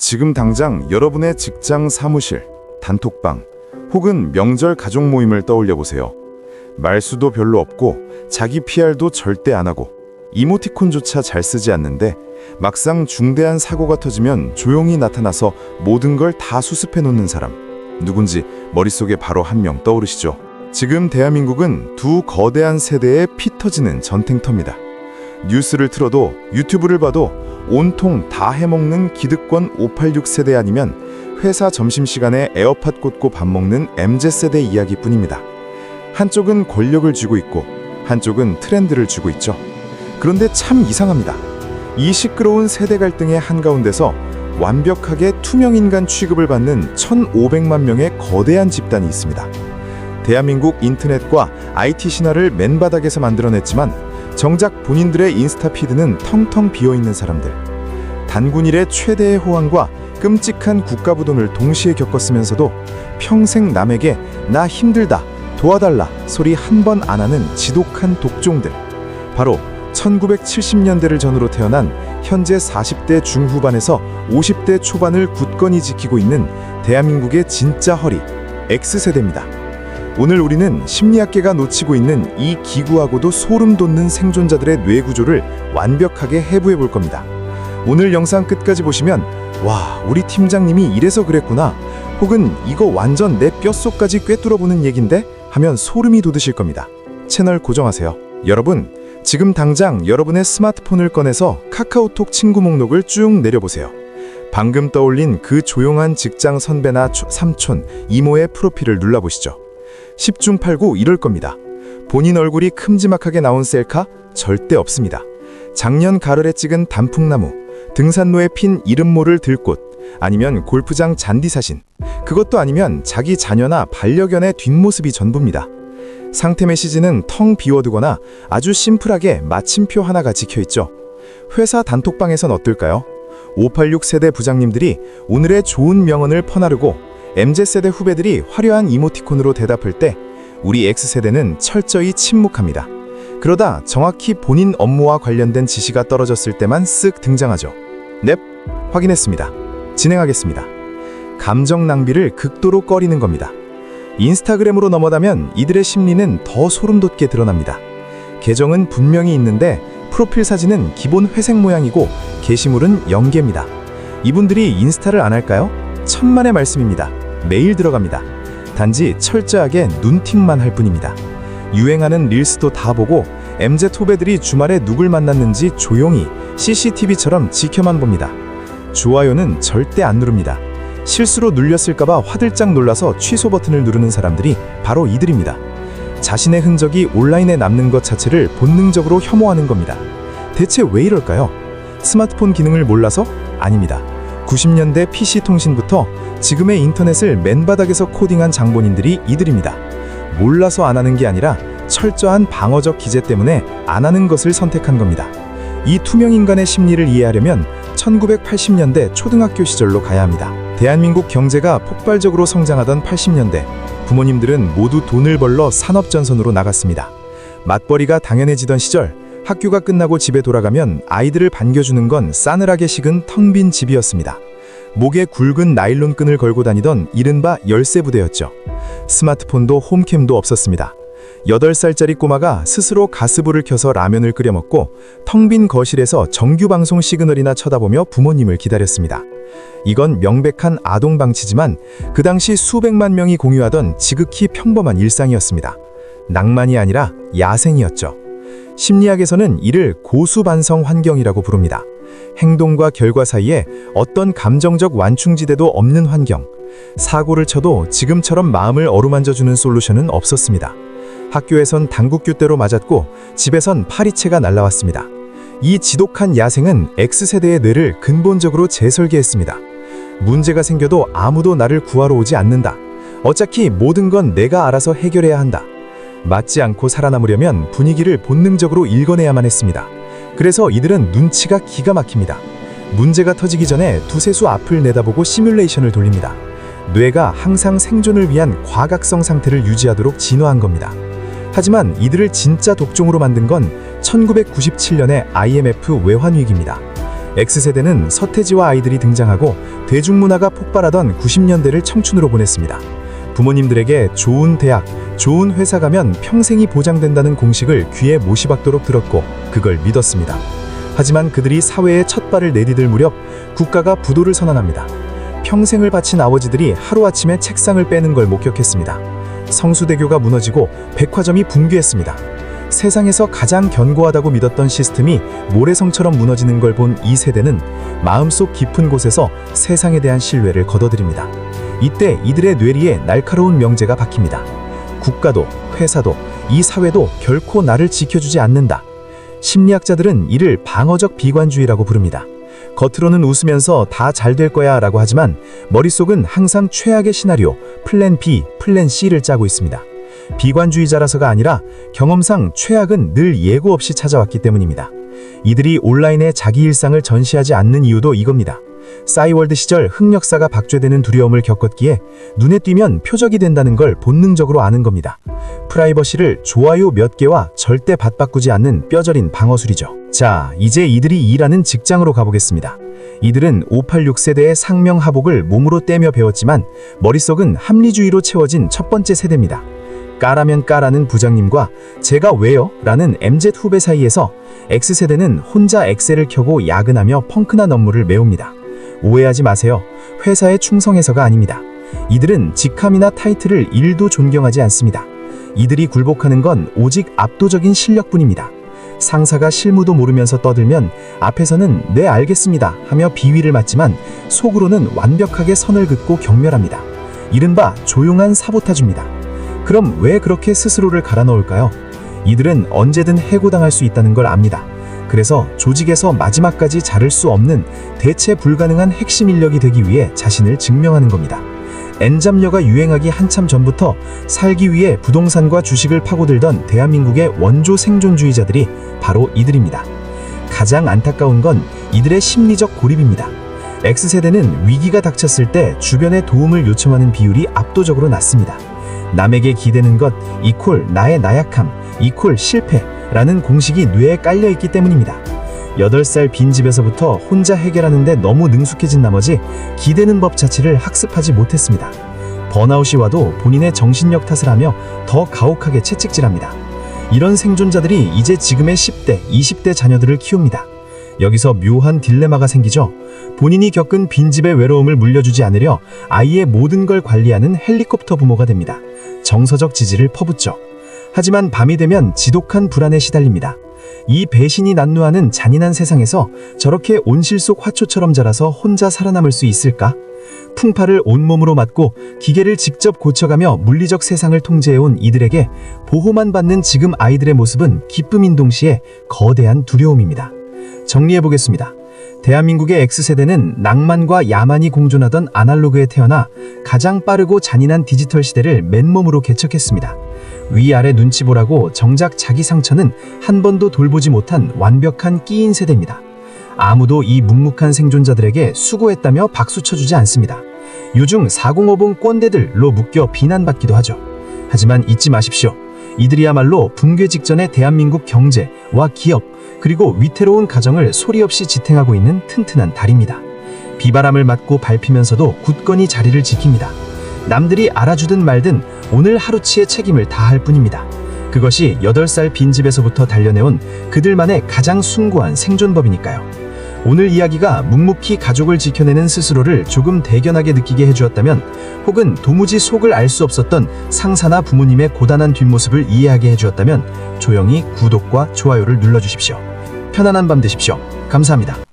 지금 당장 여러분의 직장 사무실, 단톡방, 혹은 명절 가족 모임을 떠올려 보세요. 말수도 별로 없고 자기 PR도 절대 안 하고 이모티콘조차 잘 쓰지 않는데 막상 중대한 사고가 터지면 조용히 나타나서 모든 걸 다 수습해 놓는 사람. 누군지 머릿속에 바로 한 명 떠오르시죠? 지금 대한민국은 두 거대한 세대의 피 터지는 전쟁터입니다. 뉴스를 틀어도 유튜브를 봐도 온통 다 해먹는 기득권 586 세대 아니면 회사 점심시간에 에어팟 꽂고 밥 먹는 MZ세대 이야기뿐입니다. 한쪽은 권력을 쥐고 있고 한쪽은 트렌드를 쥐고 있죠. 그런데 참 이상합니다. 이 시끄러운 세대 갈등의 한가운데서 완벽하게 투명인간 취급을 받는 1,500만 명의 거대한 집단이 있습니다. 대한민국 인터넷과 IT 신화를 맨바닥에서 만들어냈지만 정작 본인들의 인스타 피드는 텅텅 비어있는 사람들. 단군 일의 최대의 호황과 끔찍한 국가부동을 동시에 겪었으면서도 평생 남에게 나 힘들다, 도와달라 소리 한 번 안 하는 지독한 독종들. 바로 1970년대를 전후로 태어난 현재 40대 중후반에서 50대 초반을 굳건히 지키고 있는 대한민국의 진짜 허리, X세대입니다. 오늘 우리는 심리학계가 놓치고 있는 이 기구하고도 소름 돋는 생존자들의 뇌 구조를 완벽하게 해부해 볼 겁니다. 오늘 영상 끝까지 보시면 와, 우리 팀장님이 이래서 그랬구나, 혹은 이거 완전 내 뼛속까지 꿰뚫어 보는 얘긴데 하면 소름이 돋으실 겁니다. 채널 고정하세요. 여러분, 지금 당장 여러분의 스마트폰을 꺼내서 카카오톡 친구 목록을 쭉 내려보세요. 방금 떠올린 그 조용한 직장 선배나 삼촌, 이모의 프로필을 눌러보시죠. 10중 8구 이럴 겁니다. 본인 얼굴이 큼지막하게 나온 셀카? 절대 없습니다. 작년 가을에 찍은 단풍나무, 등산로에 핀 이름 모를 들꽃, 아니면 골프장 잔디 사진, 그것도 아니면 자기 자녀나 반려견의 뒷모습이 전부입니다. 상태 메시지는 텅 비워두거나 아주 심플하게 마침표 하나가 찍혀있죠. 회사 단톡방에선 어떨까요? 586 세대 부장님들이 오늘의 좋은 명언을 퍼나르고 MZ세대 후배들이 화려한 이모티콘으로 대답할 때 우리 X세대는 철저히 침묵합니다. 그러다 정확히 본인 업무와 관련된 지시가 떨어졌을 때만 쓱 등장하죠. 넵, 확인했습니다. 진행하겠습니다. 감정 낭비를 극도로 꺼리는 겁니다. 인스타그램으로 넘어가면 이들의 심리는 더 소름돋게 드러납니다. 계정은 분명히 있는데 프로필 사진은 기본 회색 모양이고 게시물은 연계입니다. 이분들이 인스타를 안 할까요? 천만의 말씀입니다. 매일 들어갑니다. 단지 철저하게 눈팅만 할 뿐입니다. 유행하는 릴스도 다 보고 MZ 후배들이 주말에 누굴 만났는지 조용히 CCTV처럼 지켜만 봅니다. 좋아요는 절대 안 누릅니다. 실수로 눌렸을까봐 화들짝 놀라서 취소 버튼을 누르는 사람들이 바로 이들입니다. 자신의 흔적이 온라인에 남는 것 자체를 본능적으로 혐오하는 겁니다. 대체 왜 이럴까요? 스마트폰 기능을 몰라서? 아닙니다. 90년대 PC통신부터 지금의 인터넷을 맨바닥에서 코딩한 장본인들이 이들입니다. 몰라서 안 하는 게 아니라 철저한 방어적 기제 때문에 안 하는 것을 선택한 겁니다. 이 투명인간의 심리를 이해하려면 1980년대 초등학교 시절로 가야 합니다. 대한민국 경제가 폭발적으로 성장하던 80년대, 부모님들은 모두 돈을 벌러 산업전선으로 나갔습니다. 맞벌이가 당연해지던 시절, 학교가 끝나고 집에 돌아가면 아이들을 반겨주는 건 싸늘하게 식은 텅 빈 집이었습니다. 목에 굵은 나일론 끈을 걸고 다니던 이른바 열쇠 부대였죠. 스마트폰도 홈캠도 없었습니다. 8살짜리 꼬마가 스스로 가스불을 켜서 라면을 끓여 먹고 텅 빈 거실에서 정규방송 시그널이나 쳐다보며 부모님을 기다렸습니다. 이건 명백한 아동방치지만 그 당시 수백만 명이 공유하던 지극히 평범한 일상이었습니다. 낭만이 아니라 야생이었죠. 심리학에서는 이를 고수반성 환경이라고 부릅니다. 행동과 결과 사이에 어떤 감정적 완충지대도 없는 환경. 사고를 쳐도 지금처럼 마음을 어루만져주는 솔루션은 없었습니다. 학교에선 당국규대로 맞았고 집에선 파리채가 날라왔습니다. 이 지독한 야생은 X세대의 뇌를 근본적으로 재설계했습니다. 문제가 생겨도 아무도 나를 구하러 오지 않는다. 어차피 모든 건 내가 알아서 해결해야 한다. 맞지 않고 살아남으려면 분위기를 본능적으로 읽어내야만 했습니다. 그래서 이들은 눈치가 기가 막힙니다. 문제가 터지기 전에 두세 수 앞을 내다보고 시뮬레이션을 돌립니다. 뇌가 항상 생존을 위한 과각성 상태를 유지하도록 진화한 겁니다. 하지만 이들을 진짜 독종으로 만든 건 1997년의 IMF 외환위기입니다. X세대는 서태지와 아이들이 등장하고 대중문화가 폭발하던 90년대를 청춘으로 보냈습니다. 부모님들에게 좋은 대학, 좋은 회사 가면 평생이 보장된다는 공식을 귀에 못이 박도록 들었고 그걸 믿었습니다. 하지만 그들이 사회에 첫 발을 내디딜 무렵 국가가 부도를 선언합니다. 평생을 바친 아버지들이 하루아침에 책상을 빼는 걸 목격했습니다. 성수대교가 무너지고 백화점이 붕괴했습니다. 세상에서 가장 견고하다고 믿었던 시스템이 모래성처럼 무너지는 걸 본 이 세대는 마음속 깊은 곳에서 세상에 대한 신뢰를 거둬들입니다. 이때 이들의 뇌리에 날카로운 명제가 박힙니다. 국가도, 회사도, 이 사회도 결코 나를 지켜주지 않는다. 심리학자들은 이를 방어적 비관주의라고 부릅니다. 겉으로는 웃으면서 다 잘 될 거야 라고 하지만 머릿속은 항상 최악의 시나리오, 플랜 B, 플랜 C를 짜고 있습니다. 비관주의자라서가 아니라 경험상 최악은 늘 예고 없이 찾아왔기 때문입니다. 이들이 온라인에 자기 일상을 전시하지 않는 이유도 이겁니다. 싸이월드 시절 흑역사가 박제되는 두려움을 겪었기에 눈에 띄면 표적이 된다는 걸 본능적으로 아는 겁니다. 프라이버시를 좋아요 몇 개와 절대 밭바꾸지 않는 뼈저린 방어술이죠. 자, 이제 이들이 일하는 직장으로 가보겠습니다. 이들은 586 세대의 상명하복을 몸으로 떼며 배웠지만 머릿속은 합리주의로 채워진 첫 번째 세대입니다. 까라면 까라는 부장님과 제가 왜요? 라는 MZ 후배 사이에서 X세대는 혼자 엑셀을 켜고 야근하며 펑크난 업무를 메웁니다. 오해하지 마세요. 회사에 충성해서가 아닙니다. 이들은 직함이나 타이틀을 1도 존경하지 않습니다. 이들이 굴복하는 건 오직 압도적인 실력뿐입니다. 상사가 실무도 모르면서 떠들면 앞에서는 네 알겠습니다 하며 비위를 맞지만 속으로는 완벽하게 선을 긋고 경멸합니다. 이른바 조용한 사보타주입니다. 그럼 왜 그렇게 스스로를 갈아넣을까요? 이들은 언제든 해고당할 수 있다는 걸 압니다. 그래서 조직에서 마지막까지 자를 수 없는 대체 불가능한 핵심 인력이 되기 위해 자신을 증명하는 겁니다. N잡녀가 유행하기 한참 전부터 살기 위해 부동산과 주식을 파고들던 대한민국의 원조 생존주의자들이 바로 이들입니다. 가장 안타까운 건 이들의 심리적 고립입니다. X세대는 위기가 닥쳤을 때 주변의 도움을 요청하는 비율이 압도적으로 낮습니다. 남에게 기대는 것 이퀄 나의 나약함 이퀄 실패라는 공식이 뇌에 깔려있기 때문입니다. 8살 빈집에서부터 혼자 해결하는데 너무 능숙해진 나머지 기대는 법 자체를 학습하지 못했습니다. 번아웃이 와도 본인의 정신력 탓을 하며 더 가혹하게 채찍질합니다. 이런 생존자들이 이제 지금의 10대, 20대 자녀들을 키웁니다. 여기서 묘한 딜레마가 생기죠. 본인이 겪은 빈집의 외로움을 물려주지 않으려 아이의 모든 걸 관리하는 헬리콥터 부모가 됩니다. 정서적 지지를 퍼붓죠. 하지만 밤이 되면 지독한 불안에 시달립니다. 이 배신이 난무하는 잔인한 세상에서 저렇게 온실 속 화초처럼 자라서 혼자 살아남을 수 있을까? 풍파를 온몸으로 맞고 기계를 직접 고쳐가며 물리적 세상을 통제해온 이들에게 보호만 받는 지금 아이들의 모습은 기쁨인 동시에 거대한 두려움입니다. 정리해보겠습니다. 대한민국의 X세대는 낭만과 야만이 공존하던 아날로그에 태어나 가장 빠르고 잔인한 디지털 시대를 맨몸으로 개척했습니다. 위아래 눈치 보라고 정작 자기 상처는 한 번도 돌보지 못한 완벽한 끼인 세대입니다. 아무도 이 묵묵한 생존자들에게 수고했다며 박수 쳐주지 않습니다. 요즘 4050 꼰대들로 묶여 비난받기도 하죠. 하지만 잊지 마십시오. 이들이야말로 붕괴 직전의 대한민국 경제와 기업 그리고 위태로운 가정을 소리 없이 지탱하고 있는 튼튼한 다리입니다. 비바람을 맞고 밟히면서도 굳건히 자리를 지킵니다. 남들이 알아주든 말든 오늘 하루치의 책임을 다할 뿐입니다. 그것이 8살 빈집에서부터 단련해온 그들만의 가장 숭고한 생존법이니까요. 오늘 이야기가 묵묵히 가족을 지켜내는 스스로를 조금 대견하게 느끼게 해주었다면 혹은 도무지 속을 알 수 없었던 상사나 부모님의 고단한 뒷모습을 이해하게 해주었다면 조용히 구독과 좋아요를 눌러주십시오. 편안한 밤 되십시오. 감사합니다.